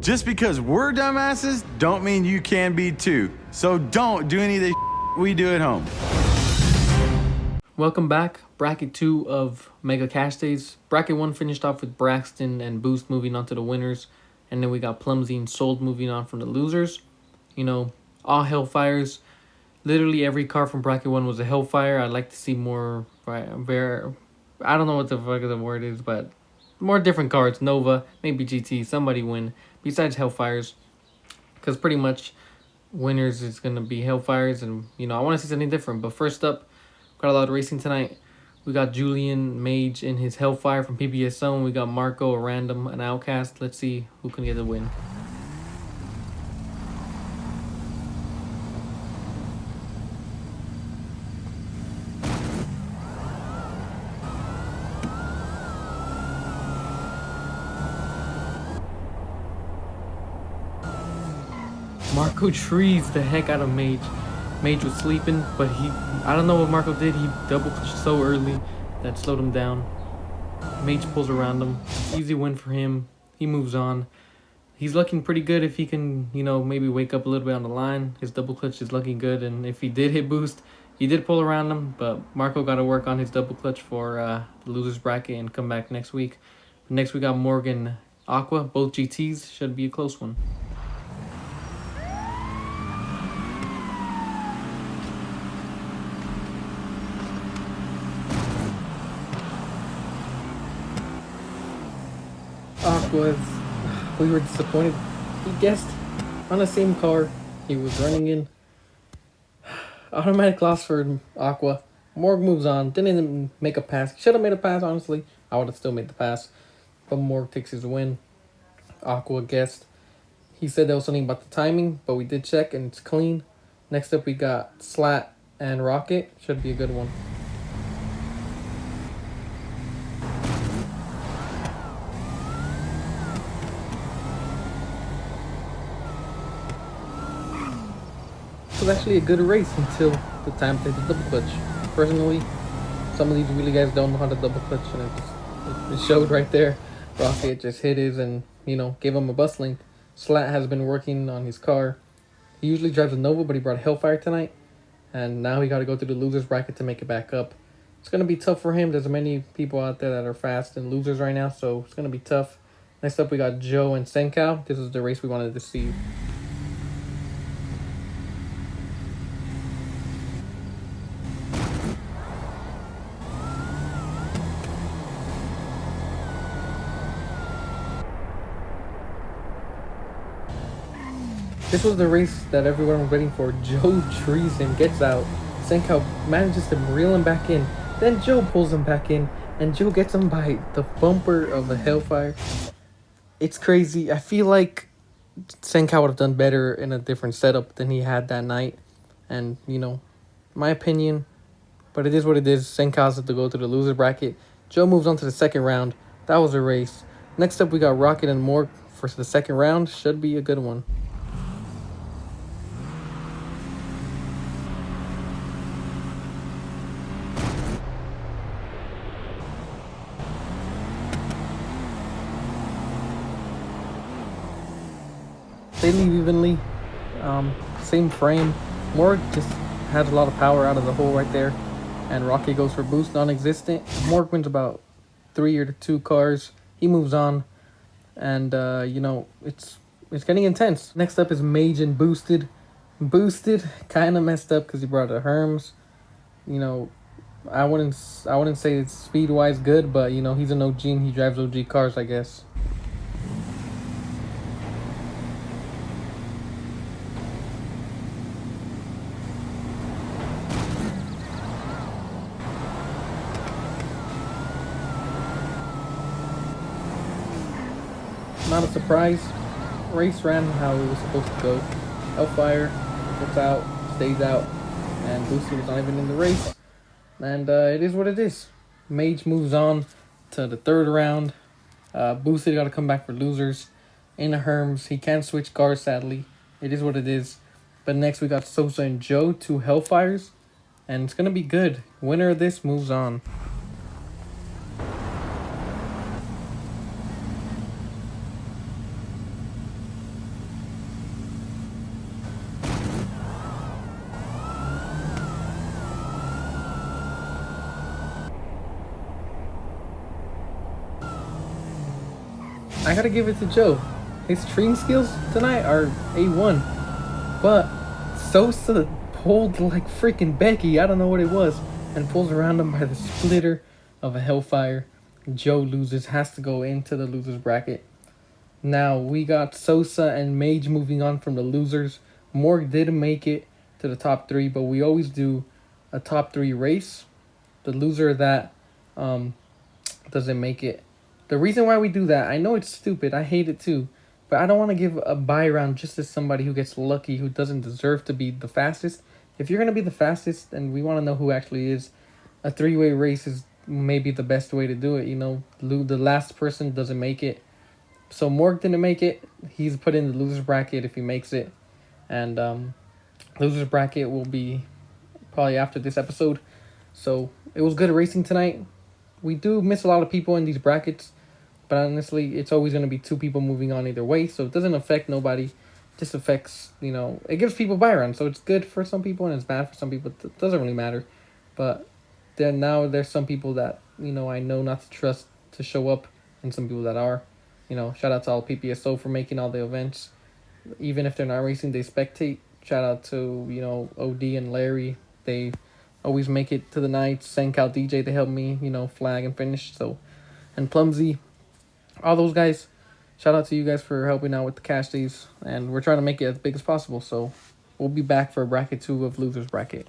Just because we're dumbasses don't mean you can be too. So don't do any of the we do at home. Welcome back. Bracket 2 of Mega Cash Days. Bracket 1 finished off with Braxton and Boost moving on to the winners. And then we got Plumsy and Sold moving on from the losers. You know, all Hellfires. Literally every car from Bracket 1 was a Hellfire. I'd like to see more, I don't know what the fuck the word is, but more different cars. Nova, maybe GT, somebody win. Besides Hellfires. Because pretty much winners is going to be Hellfires. And, you know, I want to see something different. But first up, got a lot of racing tonight. We got Julian Mage in his Hellfire from PBS Zone. We got Marco, a random, an Outcast. Let's see who can get the win. Marco trees the heck out of Mage. Mage was sleeping, but I don't know what Marco did. He double clutched so early that slowed him down. Mage pulls around him. Easy win for him. He moves on. He's looking pretty good if he can, you know, maybe wake up a little bit on the line. His double clutch is looking good, and if he did hit Boost, he did pull around him, but Marco got to work on his double clutch for the losers bracket and come back next week. Next we got Morgan Aqua, both GTs. Should be a close one. Aqua, we were disappointed. He guessed on the same car he was running in. Automatic loss for Aqua. Morg moves on. Didn't even make a pass. Should have made a pass, honestly. I would have still made the pass. But Morg takes his win. Aqua guessed. He said there was something about the timing, but we did check and it's clean. Next up we got Slat and Rocket. Should be a good one. It was actually a good race until the time to hit the double clutch. Personally, some of these wheelie guys don't know how to double clutch, and it showed right there. Rocket just hit his and, you know, gave him a bus link. Slat has been working on his car. He usually drives a Nova, but he brought Hellfire tonight, and now he got to go to the losers bracket to make it back up. It's going to be tough for him. There's many people out there that are fast and losers right now, so it's going to be tough. Next up, we got Joe and Senkow. This is the race we wanted to see. This was the race that everyone was waiting for. Joe trees him, gets out. Senkow manages to reel him back in. Then Joe pulls him back in, and Joe gets him by the bumper of the Hellfire. It's crazy. I feel like Senkow would have done better in a different setup than he had that night. And, you know, my opinion, but it is what it is. Senkow has to go to the loser bracket. Joe moves on to the second round. That was a race. Next up, we got Rocket and Morg for the second round. Should be a good one. They leave evenly, same frame. Morg just has a lot of power out of the hole right there, and Rocky goes for boost, non-existent. Morg wins about 3 or 2 cars. He moves on, and you know, it's getting intense. Next up is Mage and Boosted. Boosted kind of messed up because he brought a Herms. You know, I wouldn't say it's speed wise good, but you know, he's an OG and he drives OG cars, I guess. Not a surprise. Race ran how it was supposed to go. Hellfire gets out, stays out, and Boosted was not even in the race. And it is what it is. Mage moves on to the third round. Boosted got to come back for losers. In a Herms, he can't switch cars, sadly. It is what it is. But next we got Sosa and Joe, 2 Hellfires. And it's going to be good. Winner of this moves on. I gotta give it to Joe. His treating skills tonight are A1. But Sosa pulled like freaking Becky, I don't know what it was, and pulls around him by the splitter of a Hellfire. Joe loses, has to go into the losers bracket. Now we got Sosa and Mage moving on from the losers. Morg didn't make it to the top 3, but we always do a top 3 race. The loser that doesn't make it. The reason why we do that, I know it's stupid, I hate it too, but I don't want to give a buy round just to somebody who gets lucky, who doesn't deserve to be the fastest. If you're going to be the fastest and we want to know who actually is, a 3-way race is maybe the best way to do it, you know. The last person doesn't make it. So Morg didn't make it. He's put in the losers bracket if he makes it. And losers bracket will be probably after this episode. So it was good racing tonight. We do miss a lot of people in these brackets, but honestly, it's always going to be 2 people moving on either way, so it doesn't affect nobody. It just affects, you know, it gives people buy rounds, so it's good for some people and it's bad for some people. It doesn't really matter. But then now there's some people that, you know, I know not to trust to show up, and some people that are. You know, shout out to all PPSO for making all the events. Even if they're not racing, they spectate. Shout out to, you know, OD and Larry. They always make it to the nights. Senkout DJ, they help me, you know, flag and finish. So, and Plumsy, all those guys. Shout out to you guys for helping out with the cash days. And we're trying to make it as big as possible. So, we'll be back for bracket 2 of Losers Bracket.